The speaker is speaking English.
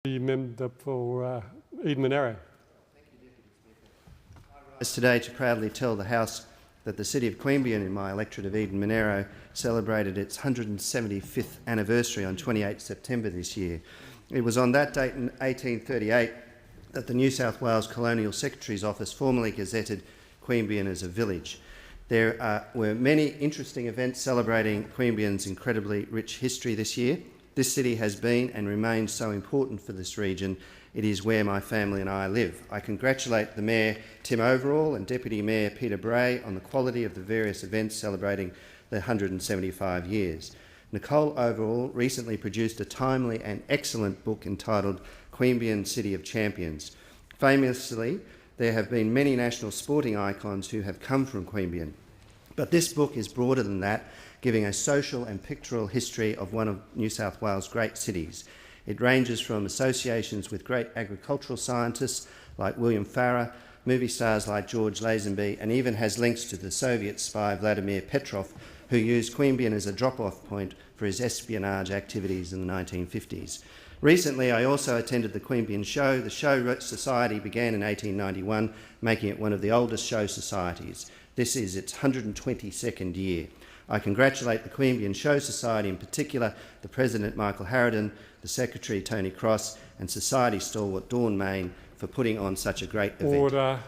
The member for Eden Monaro. I rise today to proudly tell the House that the City of Queanbeyan in my electorate of Eden Monaro celebrated its 175th anniversary on 28 September this year. It was on that date in 1838 that the New South Wales Colonial Secretary's Office formally gazetted Queanbeyan as a village. There were many interesting events celebrating Queanbeyan's incredibly rich history this year. This city has been and remains so important for this region. It is where my family and I live. I congratulate the Mayor, Tim Overall, and Deputy Mayor Peter Bray on the quality of the various events celebrating the 175 years. Nicole Overall recently produced a timely and excellent book entitled Queanbeyan City of Champions. Famously, there have been many national sporting icons who have come from Queanbeyan. But this book is broader than that, giving a social and pictorial history of one of New South Wales' great cities. It ranges from associations with great agricultural scientists like William Farrer, movie stars like George Lazenby, and even has links to the Soviet spy Vladimir Petrov, who used Queanbeyan as a drop-off point for his espionage activities in the 1950s. Recently, I also attended the Queanbeyan Show. The Show Society began in 1891, making it one of the oldest show societies. This is its 122nd year. I congratulate the Queanbeyan Show Society, in particular the President Michael Harridan, the Secretary Tony Cross and Society stalwart Dawn Main for putting on such a great event. Order.